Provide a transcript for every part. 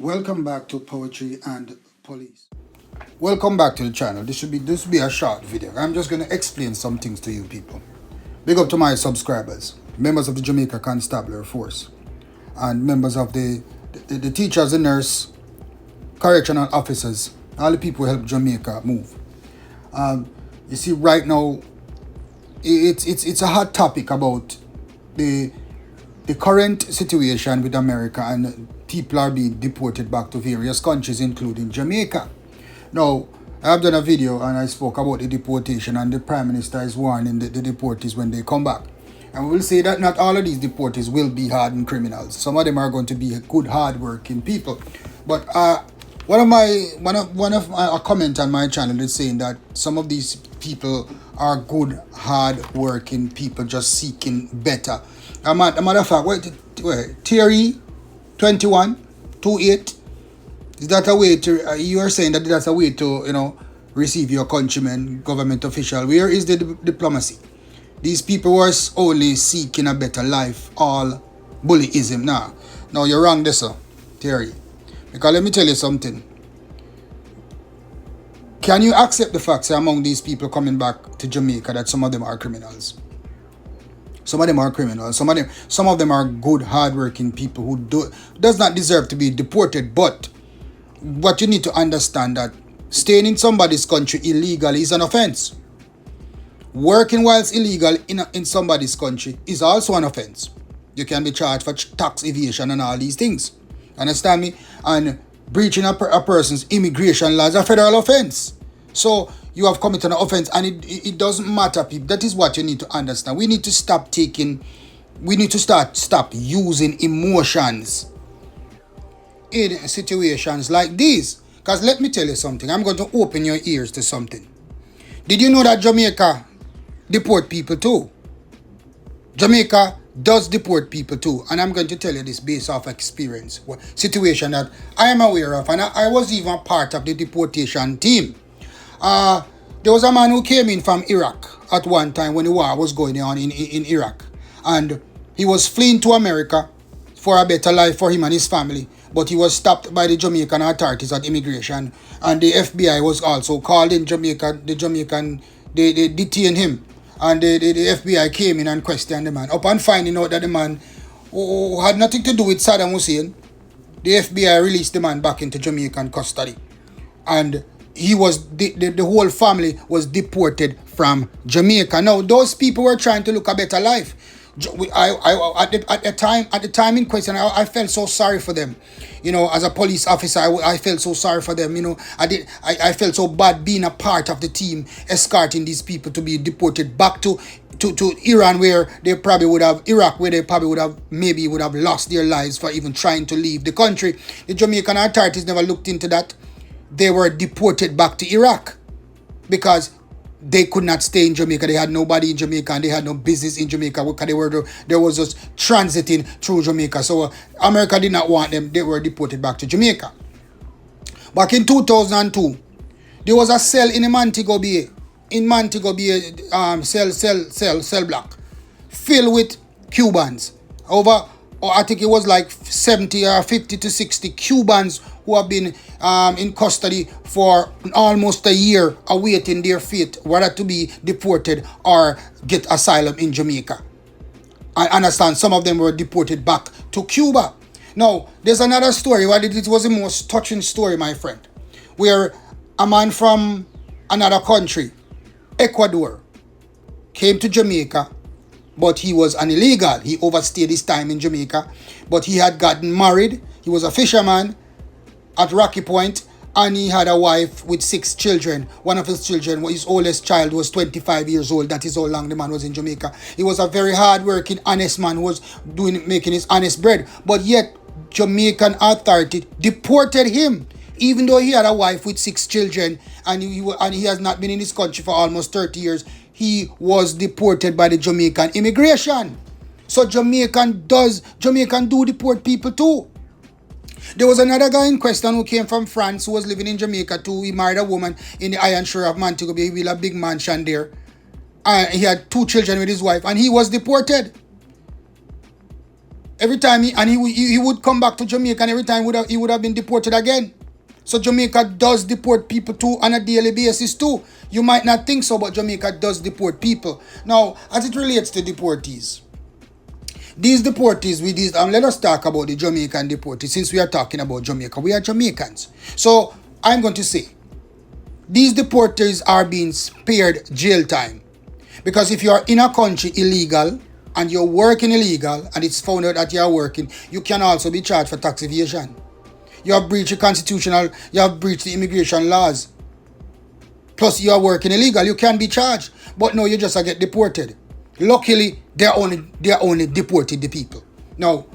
Welcome back to Poetry and Police. Welcome back to the channel. This will be a short video. I'm just gonna explain some things to you people. Big up to my subscribers, members of the Jamaica Constabulary Force, and members of the teachers and nurse, correctional officers, all the people who help Jamaica move. You see, right now, it's a hot topic about the current situation with America, and people are being deported back to various countries, including Jamaica. Now, I have done a video and I spoke about the deportation, and the Prime Minister is warning the deportees when they come back. And we will say that not all of these deportees will be hardened criminals. Some of them are going to be good, hard-working people. But one of my comment on my channel is saying that some of these people are good, hard-working people just seeking better. A matter of fact, Theory 2128, is that a way to, you are saying that that's a way to, receive your countrymen, government official? Where is the diplomacy? These people were only seeking a better life, all bullyism. Now you're wrong there, sir, Theory. Because let me tell you something. Can you accept the fact that among these people coming back to Jamaica that some of them are criminals? Some of them are criminals. Some of them are good, hardworking people who does not deserve to be deported. But what you need to understand that staying in somebody's country illegally is an offense. Working whilst illegal in somebody's country is also an offense. You can be charged for tax evasion and all these things. Understand me? And breaching a person's immigration laws is a federal offense. So you have committed an offense, and it doesn't matter, people. That is what you need to understand. We need to stop using emotions in situations like these. Because let me tell you something. I'm going to open your ears to something. Did you know that Jamaica deport people too? Jamaica does deport people too. And I'm going to tell you this based off experience. Situation that I am aware of. And I was even part of the deportation team. There was a man who came in from Iraq at one time when the war was going on in Iraq. And he was fleeing to America for a better life for him and his family. But he was stopped by the Jamaican authorities at immigration. And the FBI was also called in Jamaica. They detained him. And the FBI came in and questioned the man. Upon finding out that the man who had nothing to do with Saddam Hussein, the FBI released the man back into Jamaican custody. And he was the whole family was deported from Jamaica. Now, those people were trying to look a better life. At the time in question, I felt so sorry for them. As a police officer, I felt so sorry for them. I felt so bad being a part of the team escorting these people to be deported back to Iran, where they probably would have lost their lives for even trying to leave the country. The Jamaican authorities never looked into that. They were deported back to Iraq because they could not stay in Jamaica. They had nobody in Jamaica, and they had no business in Jamaica because they was just transiting through Jamaica. So America did not want them. They were deported back to Jamaica. Back in 2002, there was a cell in Montego Bay. In Montego Bay, cell block filled with Cubans. I think it was like 70 or 50 to 60 Cubans who have been in custody for almost a year, awaiting their fate, whether to be deported or get asylum in Jamaica. I understand some of them were deported back to Cuba. Now, there's another story. It was the most touching story, my friend, where a man from another country, Ecuador, came to Jamaica. But he was an illegal. He overstayed his time in Jamaica. But he had gotten married. He was a fisherman at Rocky Point. And he had a wife with 6 children. One of his children, his oldest child, was 25 years old. That is how long the man was in Jamaica. He was a very hard-working, honest man who was making his honest bread. But yet, Jamaican authority deported him. Even though he had a wife with 6 children. And he has not been in this country for almost 30 years. He was deported by the Jamaican immigration. So Jamaican do deport people too. There was another guy in question who came from France who was living in Jamaica too. He married a woman in the iron shore of Montego Bay. He built a big mansion there. And he had 2 children with his wife, and he was deported. Every time he would come back to Jamaica, and every time he would have been deported again. So Jamaica does deport people too on a daily basis too. You might not think so, but Jamaica does deport people. Now, as it relates to deportees, these deportees, let us talk about the Jamaican deportees. Since we are talking about Jamaica, we are Jamaicans. So I'm going to say, these deportees are being spared jail time. Because if you are in a country illegal, and you're working illegal, and it's found out that you're working, you can also be charged for tax evasion. You have breached you have breached the immigration laws. Plus, you are working illegal, you can be charged. But no, you just get deported. Luckily, they're only deported the people. Now,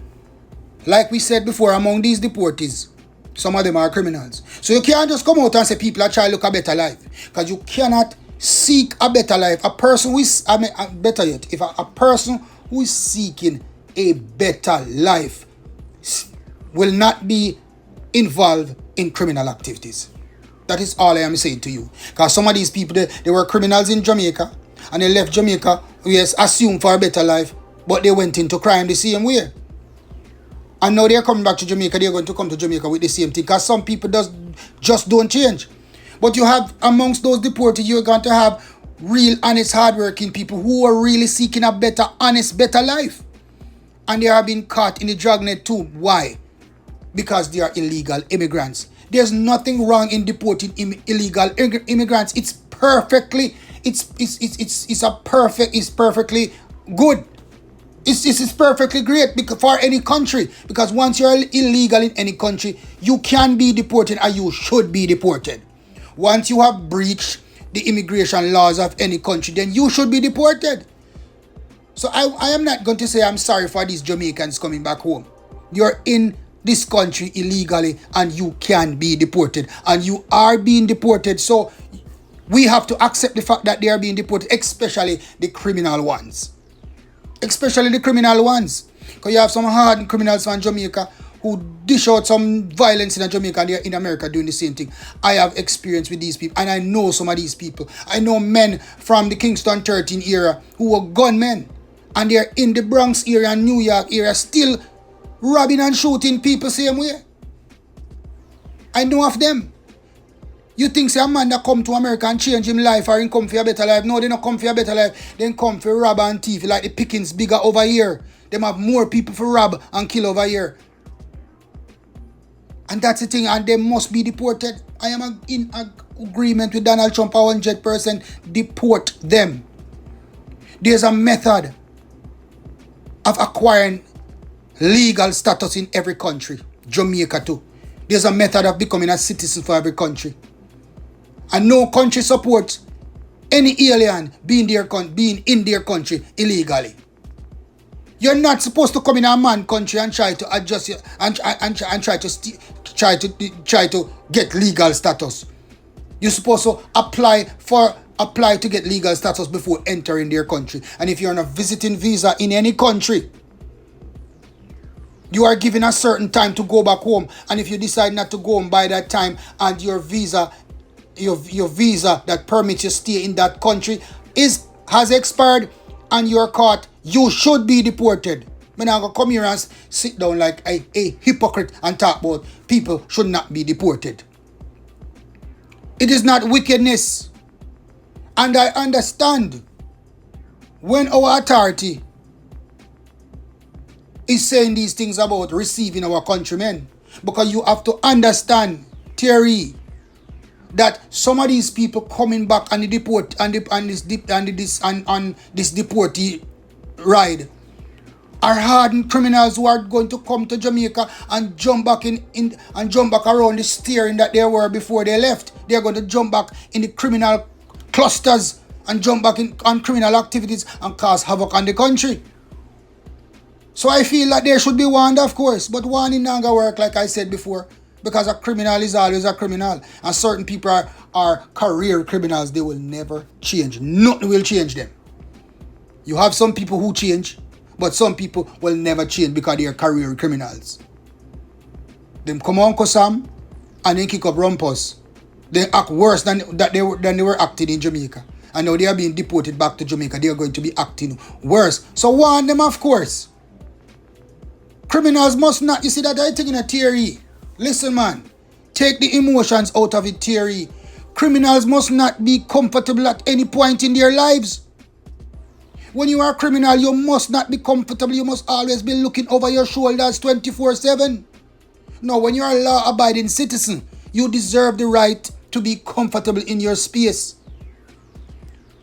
like we said before, among these deportees, some of them are criminals. So you can't just come out and say people are trying to look a better life. Because you cannot seek a better life. A person who is, better yet, if a person who is seeking a better life will not be involved in criminal activities. That is all I am saying to you. Because some of these people, they were criminals in Jamaica, and they left Jamaica, yes, assumed for a better life, but they went into crime the same way. And now they're coming back to Jamaica, they're going to come to Jamaica with the same thing. Because some people just don't change. But you have, amongst those deported, you're going to have real, honest, hardworking people who are really seeking a better, honest, better life. And they are being caught in the dragnet too. Why? Because they are illegal immigrants. There's nothing wrong in deporting illegal immigrants. It's perfectly good. It's perfectly great for any country, because once you're illegal in any country, you can be deported, and you should be deported. Once you have breached the immigration laws of any country, then you should be deported. So I am not going to say I'm sorry for these Jamaicans coming back home. You're in this country illegally, and you can be deported, and you are being deported. So we have to accept the fact that they are being deported, especially the criminal ones. Especially the criminal ones. Because you have some hardened criminals from Jamaica who dish out some violence in Jamaica, and they're in America doing the same thing. I have experience with these people, and I know some of these people. I know men from the Kingston 13 era who were gunmen, and they're in the Bronx area and New York area still robbing and shooting people same way. I know of them. You think say a man that come to America and change him life or he come for a better life? No, they not come for a better life. They come for rob and thief. Like the pickings bigger over here. They have more people for rob and kill over here. And that's the thing, and they must be deported. I am in agreement with Donald Trump 100%. Deport them. There's a method of acquiring legal status in every country. Jamaica too. There's a method of becoming a citizen for every country. And no country supports any alien being in their country illegally. You're not supposed to come in a man country and try to adjust your, and try to get legal status. You're supposed to apply to get legal status before entering their country. And if you're on a visiting visa in any country, you are given a certain time to go back home. And if you decide not to go home by that time, and your visa that permits you stay in that country has expired and you're caught, you should be deported. I'm not going to come here and sit down like a hypocrite and talk about people should not be deported. It is not wickedness. And I understand when our authority is saying these things about receiving our countrymen, because you have to understand, Terry, that some of these people coming back on the deport on this deportee ride are hardened criminals who are going to come to Jamaica and jump back around the steering that they were before they left. They're going to jump back in the criminal clusters and jump back on criminal activities and cause havoc on the country. So I feel that there should be warned, of course, but warning not gonna work, like I said before, because a criminal is always a criminal, and certain people are career criminals. They will never change. Nothing will change them. You have some people who change, but some people will never change because they are career criminals. Them come on Kosam and then kick up rumpus. They act worse than they were acting in Jamaica. And now they are being deported back to Jamaica. They are going to be acting worse. So warn them, of course. Criminals must not, you see that I taking a theory. Listen, man. Take the emotions out of it, theory. Criminals must not be comfortable at any point in their lives. When you are a criminal, you must not be comfortable. You must always be looking over your shoulders 24/7. No, when you are a law-abiding citizen, you deserve the right to be comfortable in your space.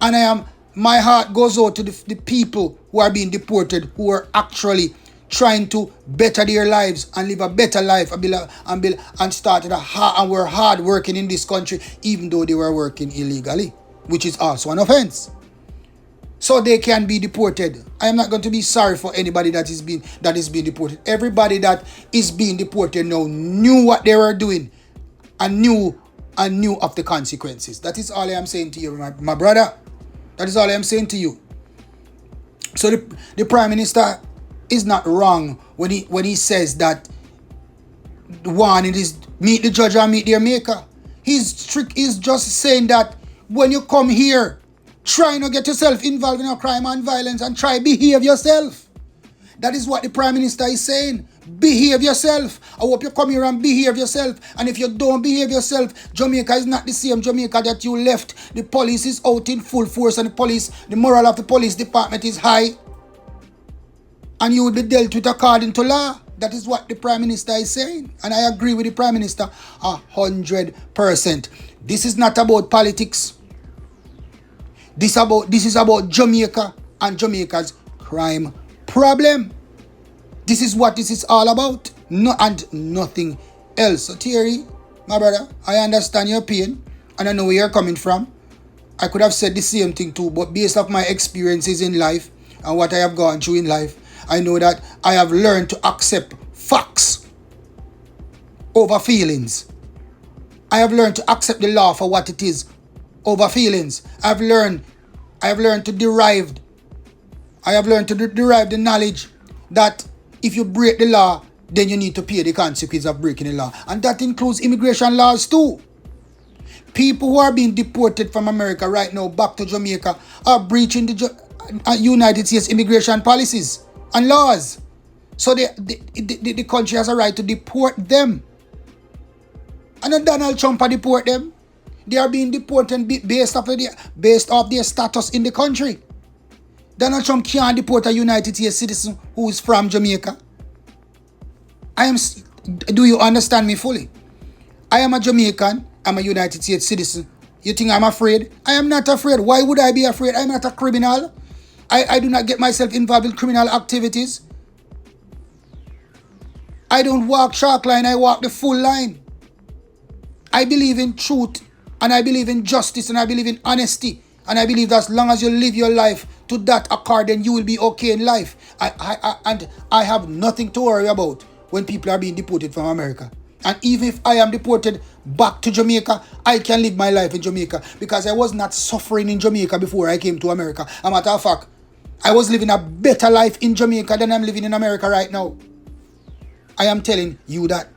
And my heart goes out to the people who are being deported, who are actually trying to better their lives and live a better life and started and were hard working in this country, even though they were working illegally, which is also an offense. So they can be deported. I am not going to be sorry for anybody that is being deported. Everybody that is being deported now knew what they were doing and knew of the consequences. That is all I am saying to you, my brother. That is all I am saying to you. So the Prime Minister is not wrong when he says that one, it is meet the judge and meet their maker. He's just saying that when you come here, try not get yourself involved in a crime and violence and try behave yourself. That is what the Prime Minister is saying. Behave yourself. I hope you come here and behave yourself. And if you don't behave yourself, Jamaica is not the same Jamaica that you left. The police is out in full force and the moral of the police department is high. And you will be dealt with according to law. That is what the Prime Minister is saying. And I agree with the Prime Minister 100%. This is not about politics. This is about Jamaica and Jamaica's crime problem. This is what this is all about. And nothing else. So Thierry, my brother, I understand your pain and I know where you're coming from. I could have said the same thing too, but based off my experiences in life and what I have gone through in life, I know that I have learned to accept facts over feelings. I have learned to accept the law for what it is over feelings. I have learned to derive the knowledge that if you break the law, then you need to pay the consequence of breaking the law. And that includes immigration laws too. People who are being deported from America right now back to Jamaica are breaching the United States immigration policies and laws. So the country has a right to deport them. And then Donald Trump deport them. They are being deported based off their status in the country. Donald Trump can't deport a United States citizen who is from Jamaica. Do you understand me fully? I am a Jamaican. I'm a United States citizen. You think I'm afraid? I am not afraid. Why would I be afraid? I'm not a criminal. I do not get myself involved in criminal activities. I don't walk shark line, I walk the full line. I believe in truth, and I believe in justice, and I believe in honesty. And I believe that as long as you live your life to that accord, then you will be okay in life. I have nothing to worry about when people are being deported from America. And even if I am deported back to Jamaica, I can live my life in Jamaica because I was not suffering in Jamaica before I came to America. As a matter of fact, I was living a better life in Jamaica than I'm living in America right now. I am telling you that.